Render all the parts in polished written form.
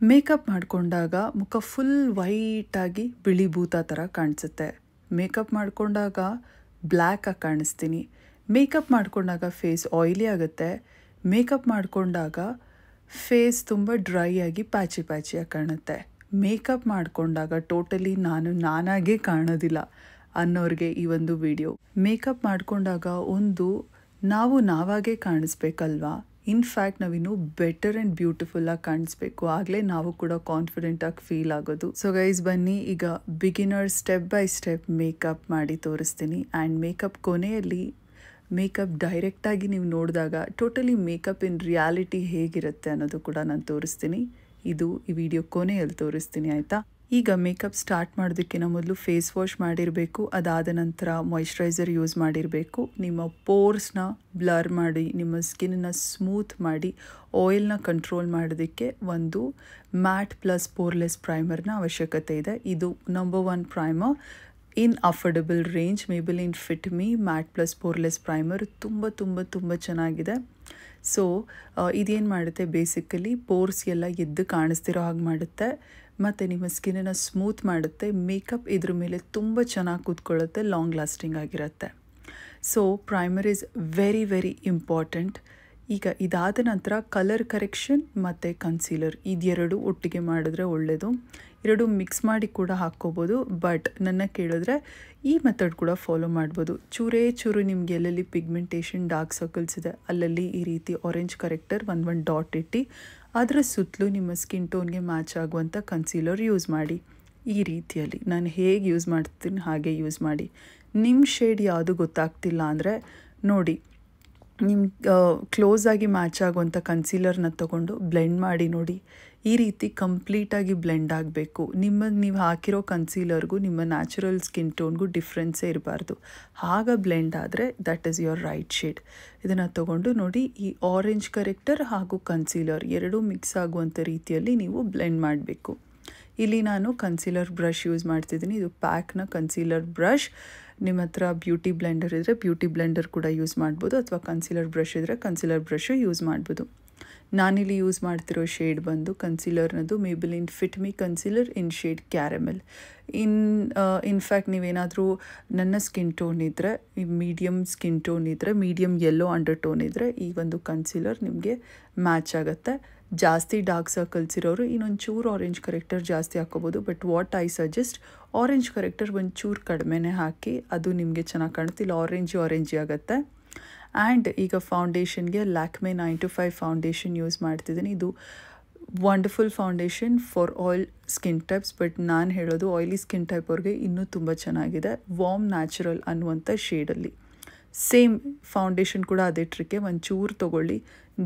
Makeup ಮಾಡಿಕೊಂಡಾಗ ಮುಖ full ವೈಟಾಗಿ ಬಿಳಿ ಭೂತ ಥರ ಕಾಣಿಸುತ್ತೆ. ಮೇಕಪ್ ಮಾಡಿಕೊಂಡಾಗ ಬ್ಲ್ಯಾಕಾಗಿ ಕಾಣಿಸ್ತೀನಿ. ಮೇಕಪ್ ಮಾಡಿಕೊಂಡಾಗ ಫೇಸ್ ಆಯಿಲಿ ಆಗುತ್ತೆ. ಮೇಕಪ್ ಮಾಡಿಕೊಂಡಾಗ ಫೇಸ್ ತುಂಬ ಡ್ರೈ ಆಗಿ ಪ್ಯಾಚಿಯಾಗಿ ಕಾಣುತ್ತೆ. ಮೇಕಪ್ ಮಾಡಿಕೊಂಡಾಗ ಟೋಟಲಿ ನಾನಾಗೇ ಕಾಣೋದಿಲ್ಲ ಅನ್ನೋರಿಗೆ ಈ ಒಂದು ವಿಡಿಯೋ. ಮೇಕಪ್ ಮಾಡಿಕೊಂಡಾಗ ನಾವು ನಾವಾಗೇ ಕಾಣಿಸ್ಬೇಕಲ್ವಾ. ಇನ್ಫ್ಯಾಕ್ಟ್ ನಾವಿನ್ನೂ ಬೆಟರ್ ಆ್ಯಂಡ್ ಬ್ಯೂಟಿಫುಲ್ಲಾಗಿ ಕಾಣಿಸ್ಬೇಕು. ಆಗಲೇ ನಾವು ಕೂಡ ಕಾನ್ಫಿಡೆಂಟಾಗಿ ಫೀಲ್ ಆಗೋದು. ಸೊ ಗೈಸ್, ಬನ್ನಿ ಈಗ beginner step by step makeup ಮಾಡಿ ತೋರಿಸ್ತೀನಿ. ಆ್ಯಂಡ್ ಮೇಕಪ್ ಕೊನೆಯಲ್ಲಿ ಮೇಕಪ್ ಡೈರೆಕ್ಟಾಗಿ ನೀವು ನೋಡಿದಾಗ ಟೋಟಲಿ ಮೇಕಪ್ ಇನ್ ರಿಯಾಲಿಟಿ ಹೇಗಿರುತ್ತೆ ಅನ್ನೋದು ಕೂಡ ನಾನು ತೋರಿಸ್ತೀನಿ. ಇದು ಈ ವಿಡಿಯೋ ಕೊನೆಯಲ್ಲಿ ತೋರಿಸ್ತೀನಿ, ಆಯಿತಾ. ಈಗ ಮೇಕಪ್ ಸ್ಟಾರ್ಟ್ ಮಾಡೋದಕ್ಕಿಂತ ಮೊದಲು ಫೇಸ್ ವಾಶ್ ಮಾಡಿರಬೇಕು. ಅದಾದ ನಂತರ ಮಾಯಿಶ್ಚರೈಸರ್ ಯೂಸ್ ಮಾಡಿರಬೇಕು. ನಿಮ್ಮ ಪೋರ್ಸ್ನ ಬ್ಲರ್ ಮಾಡಿ, ನಿಮ್ಮ ಸ್ಕಿನ್ನ ಸ್ಮೂತ್ ಮಾಡಿ, ಆಯಿಲ್ನ ಕಂಟ್ರೋಲ್ ಮಾಡೋದಕ್ಕೆ ಒಂದು ಮ್ಯಾಟ್ ಪ್ಲಸ್ ಪೋರ್ಲೆಸ್ ಪ್ರೈಮರ್ನ ಅವಶ್ಯಕತೆ ಇದೆ. ಇದು number 1 primer in affordable range. Maybelline fit me matte plus poreless primer ತುಂಬ ಚೆನ್ನಾಗಿದೆ. ಸೊ ಇದೇನು ಮಾಡುತ್ತೆ, ಬೇಸಿಕಲಿ ಪೋರ್ಸ್ ಎಲ್ಲ ಎದ್ದು ಕಾಣಿಸ್ತಿರೋ ಹಾಗೆ ಮಾಡುತ್ತೆ ಮತ್ತು ನಿಮ್ಮ ಸ್ಕಿನ್ನನ್ನು ಸ್ಮೂತ್ ಮಾಡುತ್ತೆ. ಮೇಕಪ್ ಇದ್ರ ಮೇಲೆ ತುಂಬ ಚೆನ್ನಾಗಿ ಕೂತ್ಕೊಳ್ಳುತ್ತೆ, ಲಾಂಗ್ ಲಾಸ್ಟಿಂಗ್ ಆಗಿರುತ್ತೆ. So primer is very important. ಈಗ ಇದಾದ ನಂತರ ಕಲರ್ ಕರೆಕ್ಷನ್ ಮತ್ತು ಕನ್ಸೀಲರ್ ಇದೆರಡು ಒಟ್ಟಿಗೆ ಮಾಡಿದ್ರೆ ಒಳ್ಳೆಯದು. ಎರಡು ಮಿಕ್ಸ್ ಮಾಡಿ ಕೂಡ ಹಾಕ್ಕೋಬೋದು. ಬಟ್ ನನ್ನ ಕೇಳಿದ್ರೆ ಈ ಮೆಥಡ್ ಕೂಡ ಫಾಲೋ ಮಾಡ್ಬೋದು. ಚೂರು ನಿಮ್ಗೆ ಎಲ್ಲೆಲ್ಲಿ ಪಿಗ್ಮೆಂಟೇಷನ್ ಡಾರ್ಕ್ ಸರ್ಕಲ್ಸ್ ಇದೆ ಅಲ್ಲಲ್ಲಿ ಈ ರೀತಿ ಆರೆಂಜ್ ಕರೆಕ್ಟರ್ ಒಂದು ಡಾಟ್ ಇಟ್ಟು ಅದರ ಸುತ್ತಲೂ ನಿಮ್ಮ ಸ್ಕಿನ್ ಟೋನ್ಗೆ ಮ್ಯಾಚ್ ಆಗುವಂಥ ಕನ್ಸೀಲರ್ ಯೂಸ್ ಮಾಡಿ. ಈ ರೀತಿಯಲ್ಲಿ ನಾನು ಹೇಗೆ ಯೂಸ್ ಮಾಡ್ತೀನಿ ಹಾಗೆ ಯೂಸ್ ಮಾಡಿ. ನಿಮ್ಮ ಶೇಡ್ ಯಾವುದು ಗೊತ್ತಾಗ್ತಿಲ್ಲ ಅಂದರೆ ನೋಡಿ, ನಿಮ್ಮ ಕ್ಲೋಸಾಗಿ ಮ್ಯಾಚ್ ಆಗುವಂಥ ಕನ್ಸೀಲರ್ನ ತೊಗೊಂಡು ಬ್ಲೆಂಡ್ ಮಾಡಿ ನೋಡಿ. ಈ ರೀತಿ ಕಂಪ್ಲೀಟಾಗಿ ಬ್ಲೆಂಡ್ ಆಗಬೇಕು. ನೀವು ಹಾಕಿರೋ ಕನ್ಸೀಲರ್ಗೂ ನಿಮ್ಮ ನ್ಯಾಚುರಲ್ ಸ್ಕಿನ್ ಟೋನ್ಗೂ ಡಿಫ್ರೆನ್ಸೇ ಇರಬಾರ್ದು. ಆಗ ಬ್ಲೆಂಡ್ ಆದರೆ that is your right shade. ಇದನ್ನು ತೊಗೊಂಡು ನೋಡಿ, ಈ ಆರೆಂಜ್ ಕರೆಕ್ಟರ್ ಹಾಗೂ ಕನ್ಸೀಲರ್ ಎರಡೂ ಮಿಕ್ಸ್ ಆಗುವಂಥ ರೀತಿಯಲ್ಲಿ ನೀವು ಬ್ಲೆಂಡ್ ಮಾಡಬೇಕು. ಇಲ್ಲಿ ನಾನು ಕನ್ಸೀಲರ್ ಬ್ರಷ್ ಯೂಸ್ ಮಾಡ್ತಿದ್ದೀನಿ. ಇದು ಪ್ಯಾಕ್ನ ಕನ್ಸೀಲರ್ ಬ್ರಷ್. ನಿಮ್ಮ ಹತ್ರ ಬ್ಯೂಟಿ ಬ್ಲೆಂಡರ್ ಇದ್ದರೆ ಬ್ಯೂಟಿ ಬ್ಲೆಂಡರ್ ಕೂಡ ಯೂಸ್ ಮಾಡ್ಬೋದು, ಅಥವಾ ಕನ್ಸೀಲರ್ ಬ್ರಷ್ ಇದ್ದರೆ ಕನ್ಸೀಲರ್ ಬ್ರಷು ಯೂಸ್ ಮಾಡ್ಬೋದು. ನಾನಿಲ್ಲಿ ಯೂಸ್ ಮಾಡ್ತಿರೋ ಶೇಡ್ ಬಂದು ಕನ್ಸೀಲರ್ನದು ಮೇಬೆಲಿನ್ ಫಿಟ್ ಮೀ ಕನ್ಸೀಲರ್ ಇನ್ ಶೇಡ್ ಕ್ಯಾರಮೆಲ್. ಇನ್ಫ್ಯಾಕ್ಟ್ ನೀವೇನಾದರೂ ನನ್ನ ಸ್ಕಿನ್ ಟೋನ್ ಇದ್ದರೆ, ಮೀಡಿಯಮ್ ಸ್ಕಿನ್ ಟೋನ್ ಇದ್ದರೆ, ಮೀಡಿಯಮ್ ಯೆಲ್ಲೋ ಅಂಡರ್ ಟೋನ್ ಇದ್ದರೆ ಈ ಒಂದು ಕನ್ಸೀಲರ್ ನಿಮಗೆ ಮ್ಯಾಚ್ ಆಗುತ್ತೆ. ಜಾಸ್ತಿ ಡಾರ್ಕ್ ಸರ್ಕಲ್ಸ್ ಇರೋರು ಇನ್ನೊಂಚೂರು ಆರೆಂಜ್ ಕರೆಕ್ಟರ್ ಜಾಸ್ತಿ ಹಾಕ್ಕೋಬೋದು. But what I suggest, orange corrector ಒಂಚೂರು ಕಡಿಮೆನೇ ಹಾಕಿ, ಅದು ನಿಮಗೆ ಚೆನ್ನಾಗಿ ಕಾಣುತ್ತೆ. ಇಲ್ಲ ಆರೆಂಜಿ ಆಗುತ್ತೆ. ಆ್ಯಂಡ್ ಈಗ ಫೌಂಡೇಶನ್ಗೆ ಲ್ಯಾಕ್ಮೆ 9to5 ಫೌಂಡೇಶನ್ ಯೂಸ್ ಮಾಡ್ತಿದ್ದೀನಿ. ಇದು wonderful foundation for all skin types. But ನಾನು ಹೇಳೋದು ಆಯಿಲಿ ಸ್ಕಿನ್ ಟೈಪ್ ಅವ್ರಿಗೆ ಇನ್ನೂ ತುಂಬ ಚೆನ್ನಾಗಿದೆ. ವಾರ್ಮ್ ನ್ಯಾಚುರಲ್ ಅನ್ನುವಂಥ ಶೇಡಲ್ಲಿ ಸೇಮ್ ಫೌಂಡೇಶನ್ ಕೂಡ ಅದೇ ಟ್ರಿಕ್ಕೆ. ಒಂಚೂರು ತೊಗೊಳ್ಳಿ,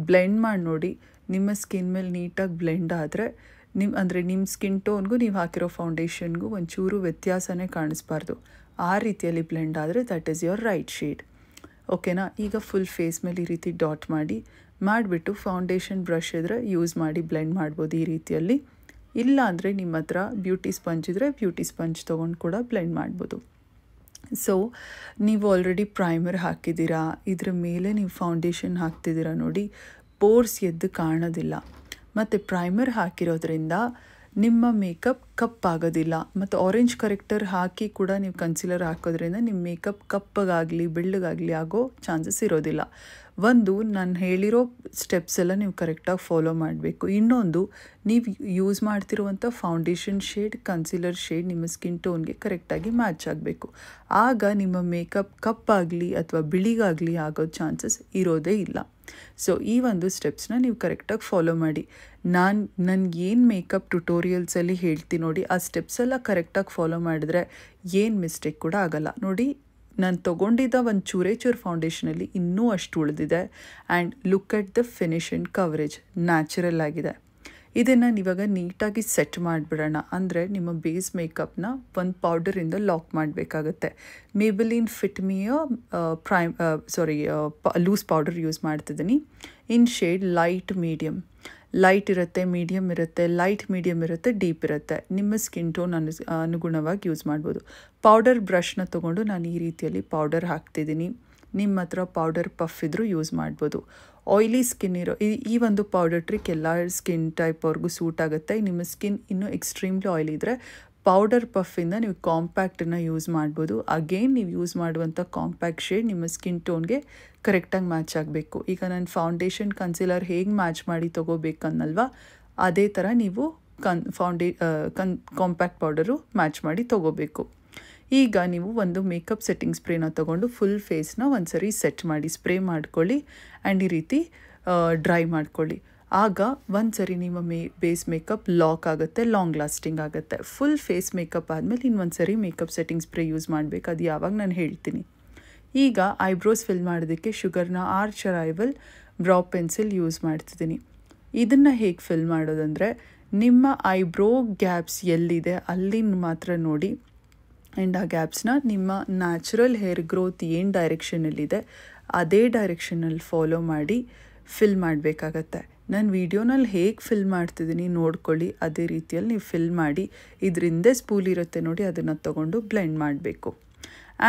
ಬ್ಲೆಂಡ್ ಮಾಡಿ ನೋಡಿ. ನಿಮ್ಮ ಸ್ಕಿನ್ ಮೇಲೆ ನೀಟಾಗಿ ಬ್ಲೆಂಡ್ ಆದರೆ ನಿಮ್ಮ ಸ್ಕಿನ್ ಟೋನ್ಗೂ ನೀವು ಹಾಕಿರೋ ಫೌಂಡೇಶನ್ಗೂ ಒಂಚೂರು ವ್ಯತ್ಯಾಸನೇ ಕಾಣಿಸ್ಬಾರ್ದು. ಆ ರೀತಿಯಲ್ಲಿ ಬ್ಲೆಂಡ್ ಆದರೆ that is your right shade. ಓಕೆನಾ. ಈಗ ಫುಲ್ ಫೇಸ್ ಮೇಲೆ ಈ ರೀತಿ ಡಾಟ್ ಮಾಡಿಬಿಟ್ಟು ಫೌಂಡೇಶನ್ ಬ್ರಷ್ ಇದ್ದರೆ ಯೂಸ್ ಮಾಡಿ ಬ್ಲೆಂಡ್ ಮಾಡ್ಬೋದು ಈ ರೀತಿಯಲ್ಲಿ. ಇಲ್ಲ ಅಂದರೆ ನಿಮ್ಮ ಹತ್ರ ಬ್ಯೂಟಿ ಸ್ಪಂಜ್ ಇದ್ದರೆ ಬ್ಯೂಟಿ ಸ್ಪಂಜ್ ತೊಗೊಂಡು ಕೂಡ ಬ್ಲೆಂಡ್ ಮಾಡ್ಬೋದು. ಸೊ ನೀವು ಆಲ್ರೆಡಿ ಪ್ರೈಮರ್ ಹಾಕಿದ್ದೀರಾ, ಇದ್ರ ಮೇಲೆ ನೀವು ಫೌಂಡೇಶನ್ ಹಾಕ್ತಿದ್ದೀರಾ ನೋಡಿ, ಪೋರ್ಸ್ ಎದ್ದು ಕಾಣೋದಿಲ್ಲ. ಮತ್ತು ಪ್ರೈಮರ್ ಹಾಕಿರೋದ್ರಿಂದ ನಿಮ್ಮ ಮೇಕಪ್ ಕಪ್ಪಾಗೋದಿಲ್ಲ. ಮತ್ತು ಆರೆಂಜ್ ಕರೆಕ್ಟರ್ ಹಾಕಿ ಕೂಡ ನೀವು ಕನ್ಸೀಲರ್ ಹಾಕೋದ್ರಿಂದ ನಿಮ್ಮ ಮೇಕಪ್ ಕಪ್ಪಗಾಗಲಿ ಬೆಳ್ಳಗಾಗಲಿ ಆಗೋ ಚಾನ್ಸಸ್ ಇರೋದಿಲ್ಲ. ನಾನು ಹೇಳಿರೋ ಸ್ಟೆಪ್ಸ್ ಎಲ್ಲ ನೀವು ಕರೆಕ್ಟಾಗಿ ಫಾಲೋ ಮಾಡಬೇಕು. ಇನ್ನೊಂದು, ನೀವು ಯೂಸ್ ಮಾಡ್ತಿರುವಂಥ ಫೌಂಡೇಶನ್ ಶೇಡ್, ಕನ್ಸೀಲರ್ ಶೇಡ್ ನಿಮ್ಮ ಸ್ಕಿನ್ ಟೋನ್ಗೆ ಕರೆಕ್ಟಾಗಿ ಮ್ಯಾಚ್ ಆಗಬೇಕು. ಆಗ ನಿಮ್ಮ ಮೇಕಪ್ ಕಪ್ಪಾಗಲಿ ಅಥವಾ ಬಿಳಿಗಾಗಲಿ ಆಗೋ ಚಾನ್ಸಸ್ ಇರೋದೇ ಇಲ್ಲ. ಸೊ ಈ ಒಂದು ಸ್ಟೆಪ್ಸ್ನ ನೀವು ಕರೆಕ್ಟಾಗಿ ಫಾಲೋ ಮಾಡಿ. ನನಗೇನು ಮೇಕಪ್ ಟ್ಯುಟೋರಿಯಲ್ಸಲ್ಲಿ ಹೇಳ್ತೀನಿ ನೋಡಿ, ಆ ಸ್ಟೆಪ್ಸ್ ಎಲ್ಲ ಕರೆಕ್ಟಾಗಿ ಫಾಲೋ ಮಾಡಿದ್ರೆ ಏನು ಮಿಸ್ಟೇಕ್ ಕೂಡ ಆಗೋಲ್ಲ. ನೋಡಿ, ನಾನು ತೊಗೊಂಡಿದ್ದ ಒಂದು ಚೂರು ಫೌಂಡೇಶನಲ್ಲಿ ಇನ್ನೂ ಅಷ್ಟು ಉಳಿದಿದೆ. And look at the finish and coverage, natural ಆಗಿದೆ. ಇದನ್ನು ಇವಾಗ ನೀಟಾಗಿ ಸೆಟ್ ಮಾಡಿಬಿಡೋಣ. ಅಂದರೆ ನಿಮ್ಮ ಬೇಸ್ ಮೇಕಪ್ನ ಒಂದು ಪೌಡರಿಂದ ಲಾಕ್ ಮಾಡಬೇಕಾಗತ್ತೆ. ಮೇಬೆಲಿನ್ ಫಿಟ್ ಮೀಯ ಲೂಸ್ ಪೌಡರ್ ಯೂಸ್ ಮಾಡ್ತಿದ್ದೀನಿ ಇನ್ ಶೇಡ್ ಲೈಟ್ ಮೀಡಿಯಮ್. ಲೈಟ್ ಇರುತ್ತೆ, ಮೀಡಿಯಮ್ ಇರುತ್ತೆ, ಲೈಟ್ ಮೀಡಿಯಮ್ ಇರುತ್ತೆ, ಡೀಪ್ ಇರುತ್ತೆ. ನಿಮ್ಮ ಸ್ಕಿನ್ ಟೋನ್ ಅನುಗುಣವಾಗಿ ಯೂಸ್ ಮಾಡ್ಬೋದು. ಪೌಡರ್ ಬ್ರಷ್ನ ತೊಗೊಂಡು ನಾನು ಈ ರೀತಿಯಲ್ಲಿ ಪೌಡರ್ ಹಾಕ್ತಿದ್ದೀನಿ. ನಿಮ್ಮ ಹತ್ರ ಪೌಡರ್ ಪಫ್ ಇದ್ರೂ ಯೂಸ್ ಮಾಡ್ಬೋದು. ಆಯ್ಲಿ ಸ್ಕಿನ್ ಇರೋ ಈ ಒಂದು ಪೌಡರ್ ಟ್ರಿಕ್ ಎಲ್ಲ ಸ್ಕಿನ್ ಟೈಪ್ ಅವ್ರಿಗೂ ಸೂಟ್ ಆಗುತ್ತೆ. ನಿಮ್ಮ ಸ್ಕಿನ್ ಇನ್ನೂ ಎಕ್ಸ್ಟ್ರೀಮ್ಲಿ ಆಯ್ಲಿ ಇದ್ದರೆ ಪೌಡರ್ ಪಫಿಂದ ನೀವು ಕಾಂಪ್ಯಾಕ್ಟನ್ನು ಯೂಸ್ ಮಾಡ್ಬೋದು. ಅಗೇನ್ ನೀವು ಯೂಸ್ ಮಾಡುವಂಥ ಕಾಂಪ್ಯಾಕ್ಟ್ ಶೇಡ್ ನಿಮ್ಮ ಸ್ಕಿನ್ ಟೋನ್ಗೆ ಕರೆಕ್ಟಾಗಿ ಮ್ಯಾಚ್ ಆಗಬೇಕು. ಈಗ ನಾನು ಫೌಂಡೇಶನ್ ಕನ್ಸಿಲರ್ ಹೇಗೆ ಮ್ಯಾಚ್ ಮಾಡಿ ತೊಗೋಬೇಕನ್ನಲ್ವ, ಅದೇ ಥರ ನೀವು ಕಾಂಪ್ಯಾಕ್ಟ್ ಪೌಡರು ಮ್ಯಾಚ್ ಮಾಡಿ ತೊಗೋಬೇಕು. ಈಗ ನೀವು ಒಂದು ಮೇಕಪ್ ಸೆಟ್ಟಿಂಗ್ ಸ್ಪ್ರೇನ ತೊಗೊಂಡು ಫುಲ್ ಫೇಸ್ನ ಒಂದು ಸರಿ ಸೆಟ್ ಮಾಡಿ ಸ್ಪ್ರೇ ಮಾಡ್ಕೊಳ್ಳಿ ಆ್ಯಂಡ್ ಈ ರೀತಿ ಡ್ರೈ ಮಾಡ್ಕೊಳ್ಳಿ. ಆಗ ಒಂದು ಸರಿ ನಿಮ್ಮ ಬೇಸ್ ಮೇಕಪ್ ಲಾಕ್ ಆಗುತ್ತೆ, ಲಾಂಗ್ ಲಾಸ್ಟಿಂಗ್ ಆಗುತ್ತೆ. ಫುಲ್ ಫೇಸ್ ಮೇಕಪ್ ಆದಮೇಲೆ ಇನ್ನೊಂದು ಸರಿ ಮೇಕಪ್ ಸೆಟ್ಟಿಂಗ್ ಸ್ಪ್ರೇ ಯೂಸ್ ಮಾಡಬೇಕು. ಅದು ಯಾವಾಗ ನಾನು ಹೇಳ್ತೀನಿ. ಈಗ ಐಬ್ರೋಸ್ ಫಿಲ್ ಮಾಡೋದಕ್ಕೆ ಶುಗರ್ನ ಆರ್ಚ್ ಅರೈವಲ್ ಬ್ರೌ ಪೆನ್ಸಿಲ್ ಯೂಸ್ ಮಾಡ್ತಿದ್ದೀನಿ. ಇದನ್ನು ಹೇಗೆ ಫಿಲ್ ಮಾಡೋದಂದರೆ, ನಿಮ್ಮ ಐಬ್ರೋ ಗ್ಯಾಪ್ಸ್ ಎಲ್ಲಿದೆ ಅಲ್ಲಿ ಮಾತ್ರ ನೋಡಿ ಆ್ಯಂಡ್ ಆ ಗ್ಯಾಪ್ಸ್ನ ನಿಮ್ಮ ನ್ಯಾಚುರಲ್ ಹೇರ್ ಗ್ರೋತ್ ಏನು ಡೈರೆಕ್ಷನಲ್ಲಿದೆ ಅದೇ ಡೈರೆಕ್ಷನಲ್ಲಿ ಫಾಲೋ ಮಾಡಿ ಫಿಲ್ ಮಾಡಬೇಕಾಗತ್ತೆ. ನಾನು ವೀಡಿಯೋನಲ್ಲಿ ಹೇಗೆ ಫಿಲ್ ಮಾಡ್ತಿದ್ದೀನಿ ನೋಡ್ಕೊಳ್ಳಿ, ಅದೇ ರೀತಿಯಲ್ಲಿ ನೀವು ಫಿಲ್ ಮಾಡಿ. ಇದರಿಂದ ಸ್ಪೂಲ್ ಇರುತ್ತೆ ನೋಡಿ, ಅದನ್ನು ತೊಗೊಂಡು ಬ್ಲೆಂಡ್ ಮಾಡಬೇಕು.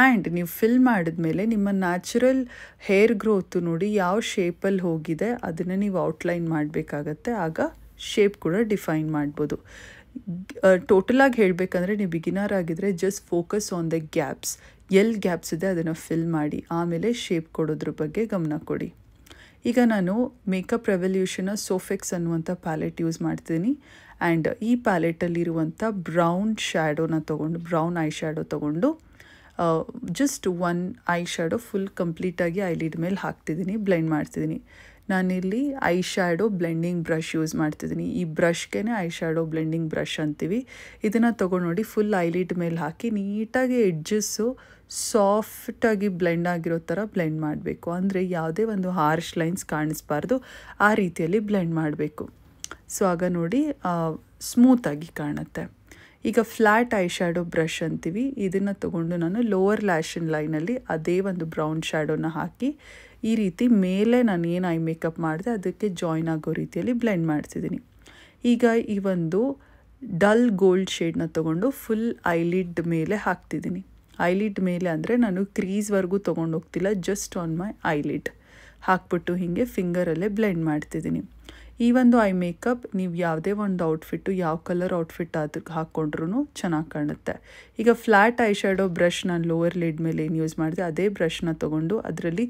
ಆ್ಯಂಡ್ ನೀವು ಫಿಲ್ ಮಾಡಿದ್ಮೇಲೆ ನಿಮ್ಮ ನ್ಯಾಚುರಲ್ ಹೇರ್ ಗ್ರೋತು ನೋಡಿ ಯಾವ ಶೇಪಲ್ಲಿ ಹೋಗಿದೆ ಅದನ್ನು ನೀವು ಔಟ್ಲೈನ್ ಮಾಡಬೇಕಾಗತ್ತೆ. ಆಗ ಶೇಪ್ ಕೂಡ ಡಿಫೈನ್ ಮಾಡ್ಬೋದು. ಟೋಟಲಾಗಿ ಹೇಳಬೇಕಂದ್ರೆ ನೀವು ಬಿಗಿನರ್ ಆಗಿದ್ದರೆ just focus on the gaps, ಎಲ್ಲಿ ಗ್ಯಾಪ್ಸ್ ಇದೆ ಅದನ್ನು ಫಿಲ್ ಮಾಡಿ, ಆಮೇಲೆ ಶೇಪ್ ಕೊಡೋದ್ರ ಬಗ್ಗೆ ಗಮನ ಕೊಡಿ. ಈಗ ನಾನು ಮೇಕಪ್ ರೆವಲ್ಯೂಷನ್ನ ಸೋಫೆಕ್ಸ್ ಅನ್ನುವಂಥ ಪ್ಯಾಲೆಟ್ ಯೂಸ್ ಮಾಡ್ತೀನಿ. ಆ್ಯಂಡ್ ಈ ಪ್ಯಾಲೆಟಲ್ಲಿರುವಂಥ ಬ್ರೌನ್ ಶ್ಯಾಡೋನ ತೊಗೊಂಡು, ಬ್ರೌನ್ ಐ ಶ್ಯಾಡೋ ತೊಗೊಂಡು just one I shadow full ಕಂಪ್ಲೀಟಾಗಿ ಐಲಿಡ್ ಮೇಲೆ ಹಾಕ್ತಿದ್ದೀನಿ, ಬ್ಲೆಂಡ್ ಮಾಡ್ತಿದ್ದೀನಿ. ನಾನಿಲ್ಲಿ I shadow blending brush use ಮಾಡ್ತಿದ್ದೀನಿ. ಈ ಬ್ರಷ್ಗೆ ಐ ಶ್ಯಾಡೋ ಬ್ಲೆಂಡಿಂಗ್ ಬ್ರಷ್ ಅಂತೀವಿ. ಇದನ್ನು ತೊಗೊಂಡು ನೋಡಿ ಫುಲ್ ಐಲಿಡ್ ಮೇಲೆ ಹಾಕಿ ನೀಟಾಗಿ ಎಡ್ಜಸ್ಸು ಸಾಫ್ಟಾಗಿ ಬ್ಲೆಂಡ್ ಆಗಿರೋ ಥರ ಬ್ಲೆಂಡ್ ಮಾಡಬೇಕು. ಅಂದರೆ ಯಾವುದೇ ಒಂದು ಹಾರ್ಶ್ ಲೈನ್ಸ್ ಕಾಣಿಸ್ಬಾರ್ದು, ಆ ರೀತಿಯಲ್ಲಿ ಬ್ಲೆಂಡ್ ಮಾಡಬೇಕು. ಸೊ ಆಗ ನೋಡಿ ಸ್ಮೂತಾಗಿ ಕಾಣುತ್ತೆ. ಈಗ ಫ್ಲ್ಯಾಟ್ ಐ ಶ್ಯಾಡೋ ಬ್ರಷ್ ಅಂತೀವಿ. ಇದನ್ನು ತೊಗೊಂಡು ನಾನು ಲೋವರ್ ಲ್ಯಾಶನ್ ಲೈನಲ್ಲಿ ಅದೇ ಒಂದು ಬ್ರೌನ್ ಶ್ಯಾಡೋನ ಹಾಕಿ ಈ ರೀತಿ ಮೇಲೆ ನಾನು ಏನು ಐ ಮೇಕಪ್ ಮಾಡಿದೆ ಅದಕ್ಕೆ ಜಾಯ್ನ್ ಆಗೋ ರೀತಿಯಲ್ಲಿ ಬ್ಲೆಂಡ್ ಮಾಡ್ತಿದ್ದೀನಿ. ಈಗ ಈ ಒಂದು ಡಲ್ ಗೋಲ್ಡ್ ಶೇಡ್ನ ತೊಗೊಂಡು ಫುಲ್ ಐಲಿಡ್ ಮೇಲೆ ಹಾಕ್ತಿದ್ದೀನಿ. ಐಲಿಡ್ ಮೇಲೆ ಅಂದರೆ ನಾನು ಕ್ರೀಸ್ವರೆಗೂ ತೊಗೊಂಡು ಹೋಗ್ತಿಲ್ಲ, ಜಸ್ಟ್ ಆನ್ ಮೈ ಐಲಿಡ್ ಹಾಕ್ಬಿಟ್ಟು ಹೀಗೆ ಫಿಂಗರಲ್ಲೇ ಬ್ಲೆಂಡ್ ಮಾಡ್ತಿದ್ದೀನಿ. ಈ ಒಂದು ಐ ಮೇಕಪ್ ನೀವು ಯಾವುದೇ ಒಂದು ಔಟ್ಫಿಟ್ಟು ಯಾವ ಕಲರ್ ಔಟ್ಫಿಟ್ ಅದಕ್ಕೆ ಹಾಕ್ಕೊಂಡ್ರೂ ಚೆನ್ನಾಗಿ ಕಾಣುತ್ತೆ. ಈಗ ಫ್ಲ್ಯಾಟ್ ಐ ಶ್ಯಾಡೋ ಬ್ರಷ್ ನಾನು ಲೋವರ್ ಲಿಡ್ ಮೇಲೆ ಏನು ಯೂಸ್ ಮಾಡಿದೆ ಅದೇ ಬ್ರಷ್ನ ತೊಗೊಂಡು ಅದರಲ್ಲಿ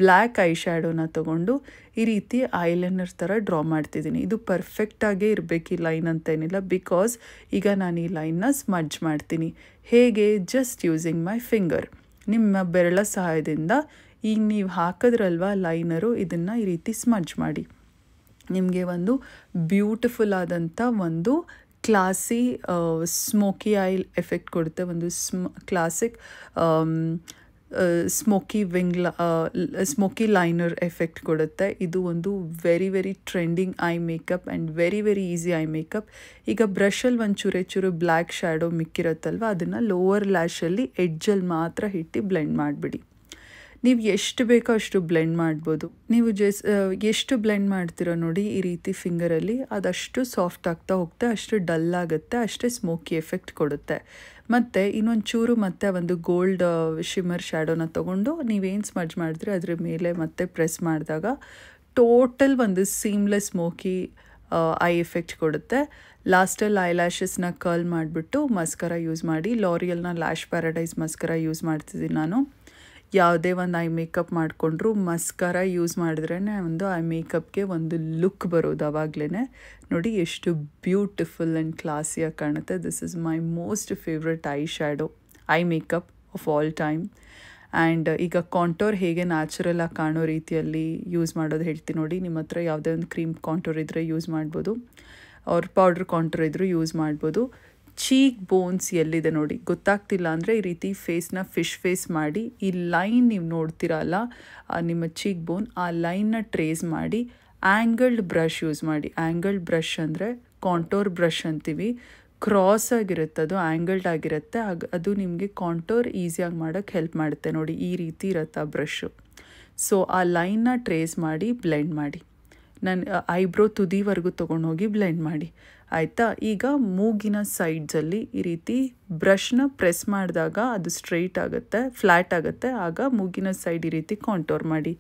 ಬ್ಲ್ಯಾಕ್ ಐ ಶ್ಯಾಡೋನ ತೊಗೊಂಡು ಈ ರೀತಿ ಐಲೈನರ್ ಥರ ಡ್ರಾ ಮಾಡ್ತಿದ್ದೀನಿ. ಇದು ಪರ್ಫೆಕ್ಟಾಗೇ ಇರಬೇಕು ಈ ಲೈನ್ ಅಂತೇನಿಲ್ಲ, ಬಿಕಾಸ್ ಈಗ ನಾನು ಈ ಲೈನ್ನ ಸ್ಮಡ್ಜ್ ಮಾಡ್ತೀನಿ. ಹೇಗೆ? ಜಸ್ಟ್ ಯೂಸಿಂಗ್ ಮೈ ಫಿಂಗರ್. ನಿಮ್ಮ ಬೆರಳ ಸಹಾಯದಿಂದ ಈಗ ನೀವು ಹಾಕಿದ್ರಲ್ವ ಲೈನರು, ಇದನ್ನು ಈ ರೀತಿ ಸ್ಮಡ್ಜ್ ಮಾಡಿ. ನಿಮಗೆ ಒಂದು ಬ್ಯೂಟಿಫುಲ್ ಆದಂಥ ಒಂದು ಕ್ಲಾಸಿ ಸ್ಮೋಕಿ ಐ ಎಫೆಕ್ಟ್ ಕೊಡುತ್ತೆ. ಒಂದು ಕ್ಲಾಸಿಕ್ ಸ್ಮೋಕಿ ಲೈನರ್ ಎಫೆಕ್ಟ್ ಕೊಡುತ್ತೆ. ಇದು ಒಂದು very very trending I makeup and very very easy I makeup. ಈಗ ಬ್ರಷಲ್ಲಿ ಒಂದು ಚೂರು ಬ್ಲ್ಯಾಕ್ ಶ್ಯಾಡೋ ಮಿಕ್ಕಿರುತ್ತಲ್ವ, ಅದನ್ನು ಲೋವರ್ ಲ್ಯಾಶಲ್ಲಿ ಎಡ್ಜಲ್ಲಿ ಮಾತ್ರ ಇಟ್ಟು ಬ್ಲೆಂಡ್ ಮಾಡಿಬಿಡಿ. ನೀವು ಎಷ್ಟು ಬೇಕೋ ಅಷ್ಟು ಬ್ಲೆಂಡ್ ಮಾಡ್ಬೋದು. ನೀವು ಎಷ್ಟು ಬ್ಲೆಂಡ್ ಮಾಡ್ತೀರೋ ನೋಡಿ ಈ ರೀತಿ ಫಿಂಗರಲ್ಲಿ, ಅದಷ್ಟು ಸಾಫ್ಟ್ ಆಗ್ತಾ ಹೋಗುತ್ತೆ, ಅಷ್ಟು ಡಲ್ ಆಗುತ್ತೆ, ಅಷ್ಟೇ ಸ್ಮೋಕಿ ಎಫೆಕ್ಟ್ ಕೊಡುತ್ತೆ. ಮತ್ತು ಇನ್ನೊಂದು ಚೂರು ಮತ್ತೆ ಒಂದು ಗೋಲ್ಡ್ ಶಿಮ್ಮರ್ ಶ್ಯಾಡೋನ ತೊಗೊಂಡು ನೀವೇನು ಸ್ಮಡ್ಜ್ ಮಾಡಿದ್ರೆ ಅದ್ರ ಮೇಲೆ ಮತ್ತೆ ಪ್ರೆಸ್ ಮಾಡಿದಾಗ ಟೋಟಲ್ ಒಂದು ಸೀಮ್ಲೆಸ್ ಸ್ಮೋಕಿ ಐ ಎಫೆಕ್ಟ್ ಕೊಡುತ್ತೆ. ಲಾಸ್ಟಲ್ಲಿ ಐ ಲ್ಯಾಶಸ್ನ ಕರ್ಲ್ ಮಾಡಿಬಿಟ್ಟು ಮಸ್ಕರ ಯೂಸ್ ಮಾಡಿ. ಲಾರಿಯಲ್ನ ಲ್ಯಾಶ್ ಪ್ಯಾರಡೈಸ್ ಮಸ್ಕರ ಯೂಸ್ ಮಾಡ್ತಿದ್ದೀನಿ ನಾನು. ಯಾವುದೇ ಒಂದು ಐ ಮೇಕಪ್ ಮಾಡಿಕೊಂಡ್ರು ಮಸ್ಕರ ಯೂಸ್ ಮಾಡಿದ್ರೇ ಒಂದು ಐ ಮೇಕಪ್ಗೆ ಒಂದು ಲುಕ್ ಬರೋದು. ಆವಾಗಲೇ ನೋಡಿ ಎಷ್ಟು ಬ್ಯೂಟಿಫುಲ್ ಆ್ಯಂಡ್ ಕ್ಲಾಸಿಯಾಗಿ ಕಾಣುತ್ತೆ. This is my most favourite I shadow I makeup of all time. And ಈಗ ಕಾಂಟೋರ್ ಹೇಗೆ ನ್ಯಾಚುರಲಾಗಿ ಕಾಣೋ ರೀತಿಯಲ್ಲಿ ಯೂಸ್ ಮಾಡೋದು ಹೇಳ್ತೀನಿ ನೋಡಿ. ನಿಮ್ಮ ಹತ್ರ ಯಾವುದೇ ಒಂದು ಕ್ರೀಮ್ ಕಾಂಟೋರ್ ಇದ್ದರೆ ಯೂಸ್ ಮಾಡ್ಬೋದು, ಅವ್ರ ಪೌಡ್ರ್ ಕಾಂಟೋರ್ ಇದ್ದರೂ ಯೂಸ್ ಮಾಡ್ಬೋದು. ಚೀಕ್ ಬೋನ್ಸ್ ಎಲ್ಲಿದೆ ನೋಡಿ, ಗೊತ್ತಾಗ್ತಿಲ್ಲ ಅಂದರೆ ಈ ರೀತಿ ಫೇಸ್ನ ಫಿಶ್ ಫೇಸ್ ಮಾಡಿ ಈ ಲೈನ್ ನೀವು ನೋಡ್ತೀರಲ್ಲ ನಿಮ್ಮ ಚೀಕ್ ಬೋನ್, ಆ ಲೈನ್ನ ಟ್ರೇಸ್ ಮಾಡಿ ಆ್ಯಂಗಲ್ಡ್ ಬ್ರಷ್ ಯೂಸ್ ಮಾಡಿ. ಆ್ಯಂಗಲ್ಡ್ ಬ್ರಷ್ ಅಂದರೆ ಕಾಂಟೋರ್ ಬ್ರಷ್ ಅಂತೀವಿ. ಕ್ರಾಸ್ ಆಗಿರುತ್ತೆ, ಅದು ಆ್ಯಂಗಲ್ಡ್ ಆಗಿರುತ್ತೆ. ಅದು ನಿಮಗೆ ಕಾಂಟೋರ್ ಈಸಿಯಾಗಿ ಮಾಡೋಕ್ಕೆ ಹೆಲ್ಪ್ ಮಾಡುತ್ತೆ. ನೋಡಿ ಈ ರೀತಿ ಇರುತ್ತೆ ಆ ಬ್ರಷು. ಸೊ ಆ ಲೈನ್ನ ಟ್ರೇಸ್ ಮಾಡಿ ಬ್ಲೆಂಡ್ ಮಾಡಿ. ನಾನು ಐಬ್ರೋ ತುದಿವರೆಗೂ ತೊಗೊಂಡೋಗಿ ಬ್ಲೆಂಡ್ ಮಾಡಿ ಆಯಿತಾ. ಈಗ ಮೂಗಿನ ಸೈಡ್ಸಲ್ಲಿ ಈ ರೀತಿ ಬ್ರಷ್ನ ಪ್ರೆಸ್ ಮಾಡಿದಾಗ ಅದು ಸ್ಟ್ರೈಟ್ ಆಗುತ್ತೆ, ಫ್ಲ್ಯಾಟ್ ಆಗುತ್ತೆ. ಆಗ ಮೂಗಿನ ಸೈಡ್ ಈ ರೀತಿ ಕಾಂಟೋರ್ ಮಾಡಿ.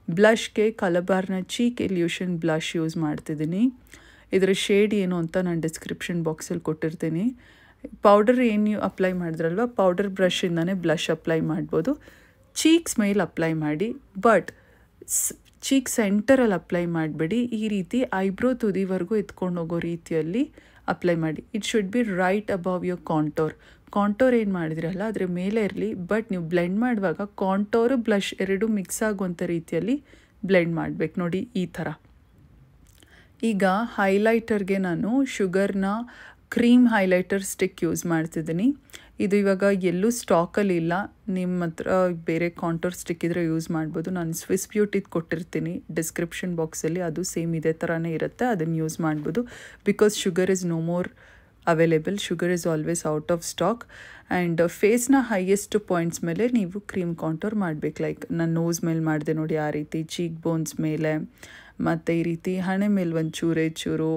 ಬ್ಲಷ್ಗೆ ಕಲಬಾರ್ನ ಚೀಕ್ ಇಲ್ಯೂಷನ್ ಬ್ಲಷ್ ಯೂಸ್ ಮಾಡ್ತಿದ್ದೀನಿ. ಇದರ ಶೇಡ್ ಏನು ಅಂತ ನಾನು ಡಿಸ್ಕ್ರಿಪ್ಷನ್ ಬಾಕ್ಸಲ್ಲಿ ಕೊಟ್ಟಿರ್ತೀನಿ. ಪೌಡರ್ ಏನು ನೀವು ಅಪ್ಲೈ ಮಾಡಿದ್ರಲ್ವ, ಪೌಡರ್ ಬ್ರಷಿಂದನೇ ಬ್ಲಷ್ ಅಪ್ಲೈ ಮಾಡ್ಬೋದು. ಚೀಕ್ಸ್ ಮೇಲೆ ಅಪ್ಲೈ ಮಾಡಿ, ಬಟ್ ಚೀಕ್ ಸೆಂಟರಲ್ಲಿ ಅಪ್ಲೈ ಮಾಡಬೇಡಿ. ಈ ರೀತಿ ಐಬ್ರೋ ತುದಿವರೆಗೂ ಎತ್ಕೊಂಡು ಹೋಗೋ ರೀತಿಯಲ್ಲಿ ಅಪ್ಲೈ ಮಾಡಿ. It should be right above your contour. Contour ಏನು ಮಾಡಿದ್ರಲ್ಲ ಅದರ ಮೇಲೆ ಇರಲಿ, ಬಟ್ ನೀವು ಬ್ಲೆಂಡ್ ಮಾಡುವಾಗ ಕಾಂಟೋರು ಬ್ಲಷ್ ಎರಡೂ ಮಿಕ್ಸ್ ಆಗುವಂಥ ರೀತಿಯಲ್ಲಿ ಬ್ಲೆಂಡ್ ಮಾಡಬೇಕು. ನೋಡಿ ಈ ಥರ. ಈಗ ಹೈಲೈಟರ್ಗೆ ನಾನು ಶುಗರ್ನ ಕ್ರೀಮ್ ಹೈಲೈಟರ್ ಸ್ಟಿಕ್ ಯೂಸ್ ಮಾಡ್ತಿದ್ದೀನಿ. ಇದು ಇವಾಗ ಎಲ್ಲೂ ಸ್ಟಾಕಲ್ಲಿ ಇಲ್ಲ, ನಿಮ್ಮ ಹತ್ರ ಬೇರೆ ಕಾಂಟೋರ್ ಸ್ಟಿಕ್ ಇದ್ದರೆ ಯೂಸ್ ಮಾಡ್ಬೋದು. ನಾನು ಸ್ವಿಸ್ ಬ್ಯೂಟಿದು ಕೊಟ್ಟಿರ್ತೀನಿ ಡಿಸ್ಕ್ರಿಪ್ಷನ್ ಬಾಕ್ಸಲ್ಲಿ, ಅದು ಸೇಮ್ ಇದೇ ಥರನೇ ಇರುತ್ತೆ, ಅದನ್ನು ಯೂಸ್ ಮಾಡ್ಬೋದು. Because sugar is no more available, sugar is always out of stock. And ಫೇಸ್ನ ಹೈಯೆಸ್ಟ್ ಪಾಯಿಂಟ್ಸ್ ಮೇಲೆ ನೀವು ಕ್ರೀಮ್ ಕಾಂಟೋರ್ ಮಾಡಬೇಕು. ಲೈಕ್ ನಾನು ನೋಸ್ ಮೇಲೆ ಮಾಡಿದೆ ನೋಡಿ ಆ ರೀತಿ, ಚೀಕ್ ಬೋನ್ಸ್ ಮೇಲೆ, ಮತ್ತು ಈ ರೀತಿ ಹಣೆ ಮೇಲೆ ಒಂದು ಚೂರು,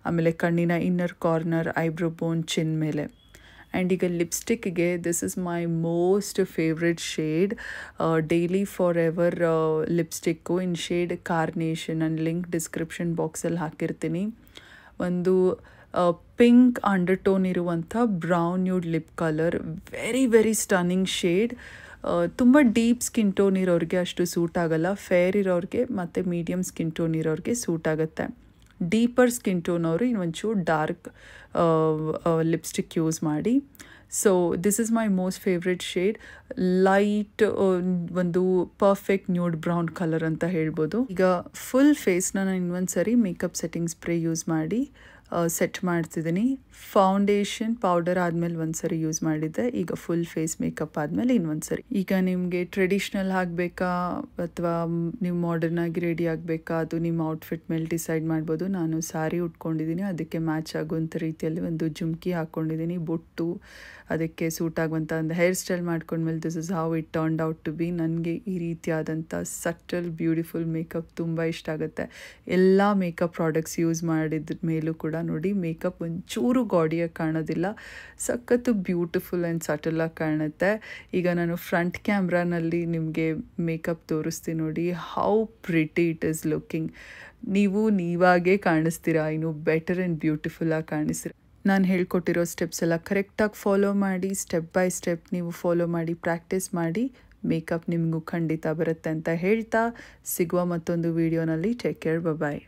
ಆಮೇಲೆ ಕಣ್ಣಿನ inner corner, eyebrow bone, chin ಮೇಲೆ. ಆ್ಯಂಡ್ ಈಗ ಲಿಪ್ಸ್ಟಿಕ್ಗೆ this is my most favourite shade, daily for ever lipstick in shade carnation. ನಾನು ಲಿಂಕ್ ಡಿಸ್ಕ್ರಿಪ್ಷನ್ ಬಾಕ್ಸಲ್ಲಿ ಹಾಕಿರ್ತೀನಿ. ಒಂದು ಪಿಂಕ್ ಅಂಡರ್ಟೋನ್ ಇರುವಂಥ brown nude lip colour, very very stunning shade. ತುಂಬ deep skin tone ಇರೋರಿಗೆ ಅಷ್ಟು ಸೂಟ್ ಆಗೋಲ್ಲ, ಫೇರ್ ಇರೋರಿಗೆ ಮತ್ತು ಮೀಡಿಯಮ್ ಸ್ಕಿನ್ ಟೋನ್ ಇರೋರಿಗೆ ಸೂಟ್ ಆಗುತ್ತೆ. ಡೀಪರ್ ಸ್ಕಿನ್ ಟೋನ್ ಅವರು ಇನ್ನೊಂಚೂರು ಡಾರ್ಕ್ ಲಿಪ್ಸ್ಟಿಕ್ ಯೂಸ್ ಮಾಡಿ. So this is my most favourite shade, light ಒಂದು ಪರ್ಫೆಕ್ಟ್ ನ್ಯೂಡ್ ಬ್ರೌನ್ ಕಲರ್ ಅಂತ ಹೇಳ್ಬೋದು. ಈಗ ಫುಲ್ ಫೇಸ್ನ ನಾನು ಇನ್ನೊಂದು ಸರಿ ಮೇಕಪ್ ಸೆಟ್ಟಿಂಗ್ ಸ್ಪ್ರೇ ಯೂಸ್ ಮಾಡಿ ಸೆಟ್ ಮಾಡ್ತಿದ್ದೀನಿ. ಫೌಂಡೇಶನ್ ಪೌಡರ್ ಆದಮೇಲೆ ಒಂದು ಸರಿ ಯೂಸ್ ಮಾಡಿದ್ದೆ, ಈಗ ಫುಲ್ ಫೇಸ್ ಮೇಕಪ್ ಆದಮೇಲೆ ಇನ್ನೊಂದು ಸರಿ. ಈಗ ನಿಮಗೆ ಟ್ರೆಡಿಷ್ನಲ್ ಆಗಬೇಕಾ ಅಥವಾ ನೀವು ಮಾಡರ್ನ್ ಆಗಿ ರೆಡಿ ಆಗಬೇಕಾ, ಅದು ನಿಮ್ಮ ಔಟ್ಫಿಟ್ ಮೇಲೆ ಡಿಸೈಡ್ ಮಾಡ್ಬೋದು. ನಾನು ಸಾರಿ ಉಟ್ಕೊಂಡಿದ್ದೀನಿ, ಅದಕ್ಕೆ ಮ್ಯಾಚ್ ಆಗುವಂಥ ರೀತಿಯಲ್ಲಿ ಒಂದು ಜುಮ್ಕಿ ಹಾಕ್ಕೊಂಡಿದ್ದೀನಿ, ಬೊಟ್ಟು, ಅದಕ್ಕೆ ಸೂಟ್ ಆಗುವಂಥ ಒಂದು ಹೇರ್ ಸ್ಟೈಲ್ ಮಾಡ್ಕೊಂಡ್ಮೇಲೆ this is how it turned out to be. ನನಗೆ ಈ ರೀತಿಯಾದಂಥ ಸಟಲ್ ಬ್ಯೂಟಿಫುಲ್ ಮೇಕಪ್ ತುಂಬ ಇಷ್ಟ ಆಗುತ್ತೆ. ಎಲ್ಲ ಮೇಕಪ್ ಪ್ರಾಡಕ್ಟ್ಸ್ ಯೂಸ್ ಮಾಡಿದ ಮೇಲೂ ಕೂಡ ನೋಡಿ ಮೇಕಪ್ ಒಂಚೂರು ಗಾಡಿಯಾಗಿ ಕಾಣೋದಿಲ್ಲ, ಸಖತ್ತು ಬ್ಯೂಟಿಫುಲ್ ಆ್ಯಂಡ್ ಸಟಲಾಗಿ ಕಾಣುತ್ತೆ. ಈಗ ನಾನು ಫ್ರಂಟ್ ಕ್ಯಾಮ್ರಾನಲ್ಲಿ ನಿಮಗೆ ಮೇಕಪ್ ತೋರಿಸ್ತೀನಿ ನೋಡಿ, how pretty it is looking. ನೀವು ನೀವಾಗೇ ಕಾಣಿಸ್ತೀರಾ, ಇನ್ನು ಬೆಟರ್ ಆ್ಯಂಡ್ ಬ್ಯೂಟಿಫುಲ್ಲಾಗಿ ಕಾಣಿಸ್ತೀರ. ನಾನು ಹೇಳ್ಕೊಟ್ಟಿರೋ ಸ್ಟೆಪ್ಸ್ ಎಲ್ಲ ಕರೆಕ್ಟಾಗಿ ಫಾಲೋ ಮಾಡಿ, ಸ್ಟೆಪ್ ಬೈ ಸ್ಟೆಪ್ ನೀವು ಫಾಲೋ ಮಾಡಿ ಪ್ರಾಕ್ಟೀಸ್ ಮಾಡಿ, ಮೇಕಪ್ ನಿಮಗೂ ಖಂಡಿತ ಬರುತ್ತೆ ಅಂತ ಹೇಳ್ತಾ ಸಿಗುವ ಮತ್ತೊಂದು ವಿಡಿಯೋನಲ್ಲಿ. ಟೇಕ್ ಕೇರ್, ಬಾಯ್.